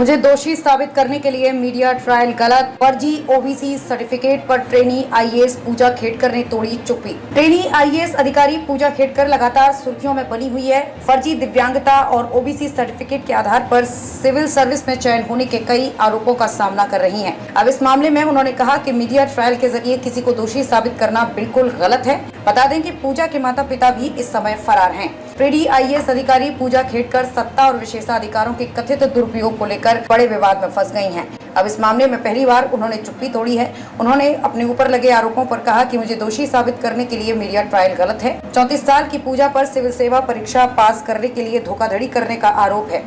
मुझे दोषी साबित करने के लिए मीडिया ट्रायल गलत। फर्जी ओबीसी सर्टिफिकेट पर ट्रेनी आईएएस पूजा खेड़कर ने तोड़ी चुप्पी। ट्रेनी आईएएस अधिकारी पूजा खेड़कर लगातार सुर्खियों में बनी हुई है। फर्जी दिव्यांगता और ओबीसी सर्टिफिकेट के आधार पर सिविल सर्विस में चयन होने के कई आरोपों का सामना कर रही हैं। अब इस मामले में उन्होंने कहा कि मीडिया ट्रायल के जरिए किसी को दोषी साबित करना बिल्कुल गलत है। बता दें कि पूजा के माता पिता भी इस समय फरार हैं। ट्रेनी आईएएस अधिकारी पूजा खेड़कर सत्ता और विशेषाधिकारों के कथित दुरुपयोग को लेकर बड़े विवाद में फंस गई हैं। अब इस मामले में पहली बार उन्होंने चुप्पी तोड़ी है। उन्होंने अपने ऊपर लगे आरोपों पर कहा कि मुझे दोषी साबित करने के लिए मीडिया ट्रायल गलत है। 34 साल की पूजा पर सिविल सेवा परीक्षा पास करने के लिए धोखाधड़ी करने का आरोप है।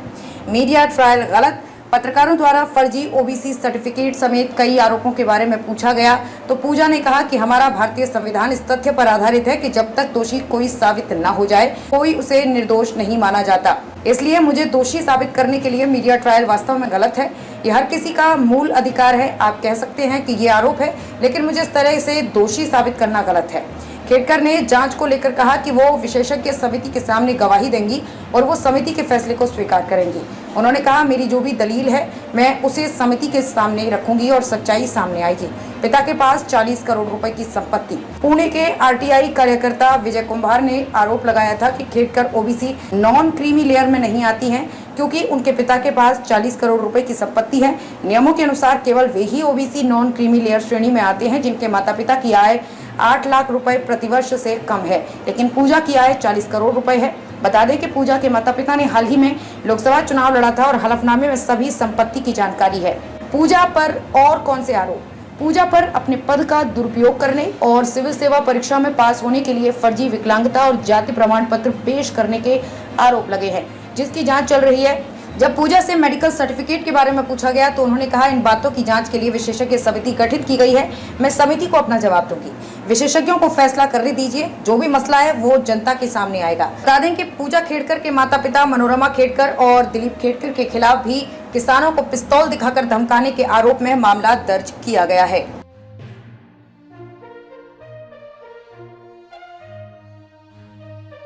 मीडिया ट्रायल गलत। पत्रकारों द्वारा फर्जी ओबीसी सर्टिफिकेट समेत कई आरोपों के बारे में पूछा गया तो पूजा ने कहा कि हमारा भारतीय संविधान इस तथ्य पर आधारित है कि जब तक दोषी कोई साबित न हो जाए कोई उसे निर्दोष नहीं माना जाता। इसलिए मुझे दोषी साबित करने के लिए मीडिया ट्रायल वास्तव में गलत है। यह हर किसी का मूल अधिकार है। आप कह सकते हैं कि ये आरोप है, लेकिन मुझे इस तरह से दोषी साबित करना गलत है। खेड़कर ने जांच को लेकर कहा कि वो विशेषज्ञ समिति के सामने गवाही देंगी और वो समिति के फैसले को स्वीकार करेंगी। उन्होंने कहा, मेरी जो भी दलील है मैं उसे समिति के सामने रखूंगी और सच्चाई सामने आएगी। पिता के पास 40 करोड़ रुपए की संपत्ति। पुणे के आरटीआई कार्यकर्ता विजय कुमार ने आरोप लगाया था कि Khedkar OBC non creamy layer में नहीं आती हैं क्योंकि उनके पिता के पास 40 करोड़ रुपए की संपत्ति है। नियमों के अनुसार केवल वे ही ओबीसी नॉन क्रीमी लेयर श्रेणी में आते हैं जिनके माता पिता की आय 8 लाख रुपए प्रतिवर्ष से कम है, लेकिन पूजा की आय 40 करोड़ रुपए है। बता दें कि पूजा के माता पिता ने हाल ही में लोकसभा चुनाव लड़ा था और हलफनामे में सभी संपत्ति की जानकारी है। पूजा पर और कौन से आरोप? पूजा पर अपने पद का दुरुपयोग करने और सिविल सेवा परीक्षा में पास होने के लिए फर्जी विकलांगता और जाति प्रमाण पत्र पेश करने के आरोप लगे हैं, जिसकी जांच चल रही है। जब पूजा से मेडिकल सर्टिफिकेट के बारे में पूछा गया तो उन्होंने कहा, इन बातों की जांच के लिए विशेषज्ञ समिति गठित की गई है। मैं समिति को अपना जवाब दूंगी। विशेषज्ञों को फैसला करने दीजिए। जो भी मसला है वो जनता के सामने आएगा। बता दें कि पूजा खेड़कर के माता पिता मनोरमा खेड़कर और दिलीप खेड़कर के खिलाफ भी किसानों को पिस्तौल दिखाकर धमकाने के आरोप में मामला दर्ज किया गया है।